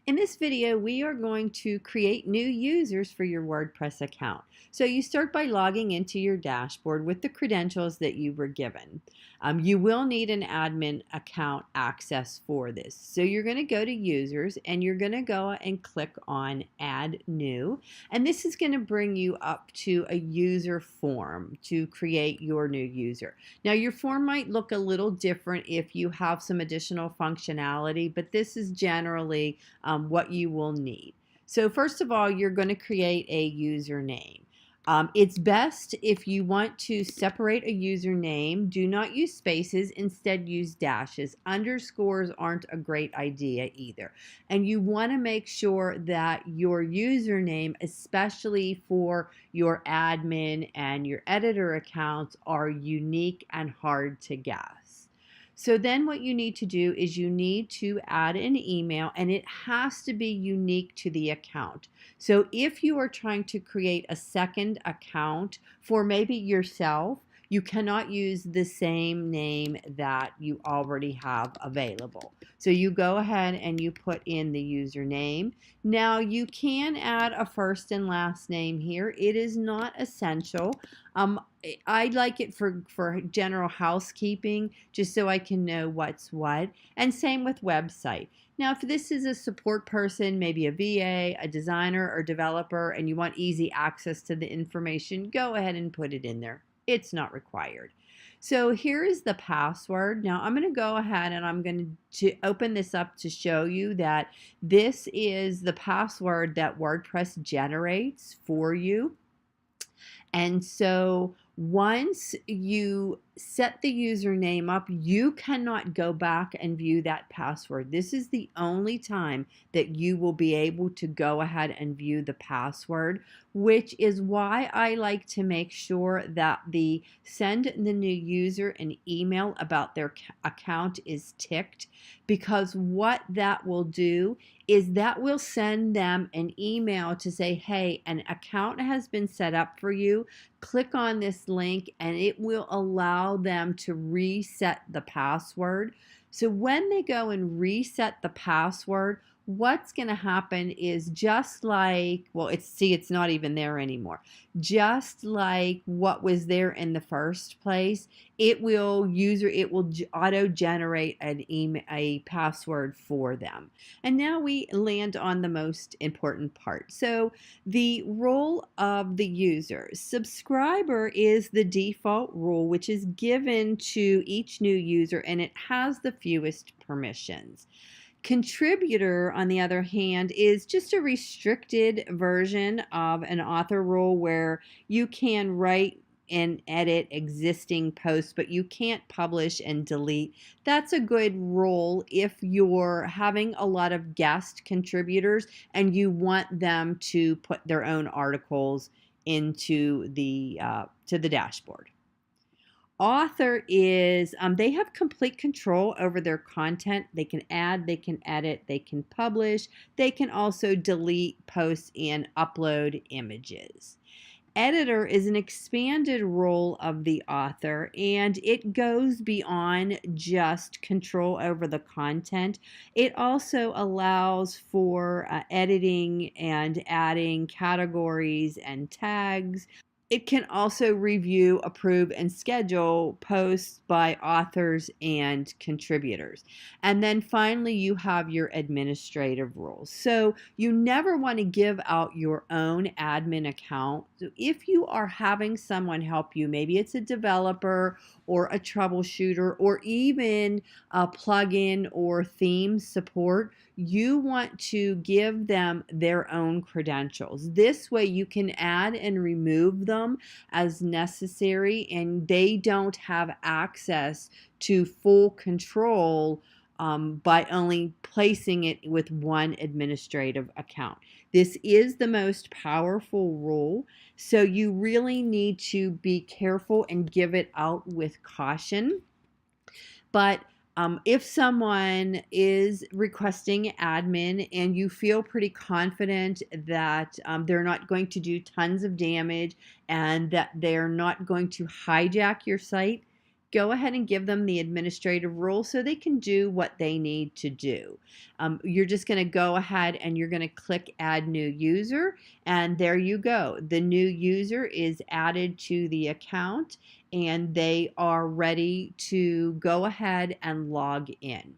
In this video, we are going to create new users for your WordPress account. So you start by logging into your dashboard with the credentials that you were given. You will need an admin account access for this. So you're going to go to users and you're going to go and click on add new. And this is going to bring you up to a user form to create your new user. Now your form might look a little different if you have some additional functionality, but this is generally what you will need. So first of all, you're going to create a username. It's best if you want to separate a username, do not use spaces, instead use dashes. Underscores aren't a great idea either. And you want to make sure that your username, especially for your admin and your editor accounts, are unique and hard to guess. So then what you need to do is you need to add an email, and it has to be unique to the account. So if you are trying to create a second account for maybe yourself, you cannot use the same name that you already have available. So you go ahead and you put in the username. Now you can add a first and last name here. It is not essential. I like it for general housekeeping, just so I can know what's what. And same with website. Now, if this is a support person, maybe a VA, a designer, or developer, and you want easy access to the information, go ahead and put it in there. It's not required. So here is the password. Now I'm going to go ahead and I'm going to open this up to show you that this is the password that WordPress generates for you. And so once you set the username up, you cannot go back and view that password. This is the only time that you will be able to go ahead and view the password, which is why I like to make sure that the send the new user an email about their account is ticked, because what that will do is that will send them an email to say, hey, an account has been set up for you. Click on this link and it will allow them to reset the password. So when they go and reset the password, what's going to happen is just like, well, it's not even there anymore. Just like what was there in the first place, it will auto generate a password for them. And now we land on the most important part. So the role of the user. Subscriber is the default role, which is given to each new user, and it has the fewest permissions. Contributor, on the other hand, is just a restricted version of an author role where you can write and edit existing posts, but you can't publish and delete. That's a good role if you're having a lot of guest contributors and you want them to put their own articles into the to the dashboard. Author is, they have complete control over their content. They can add, they can edit, they can publish, they can also delete posts and upload images. Editor is an expanded role of the author, and it goes beyond just control over the content. It also allows for editing and adding categories and tags. It can also review, approve, and schedule posts by authors and contributors. And then finally, you have your administrative roles. So you never want to give out your own admin account. So if you are having someone help you, maybe it's a developer or a troubleshooter or even a plugin or theme support, you want to give them their own credentials. This way you can add and remove them as necessary, and they don't have access to full control by only placing it with one administrative account. This is the most powerful rule, so you really need to be careful and give it out with caution. But if someone is requesting admin and you feel pretty confident that they're not going to do tons of damage and that they're not going to hijack your site, go ahead and give them the administrative role so they can do what they need to do. You're just going to go ahead and you're going to click Add New User, and there you go. The new user is added to the account and they are ready to go ahead and log in.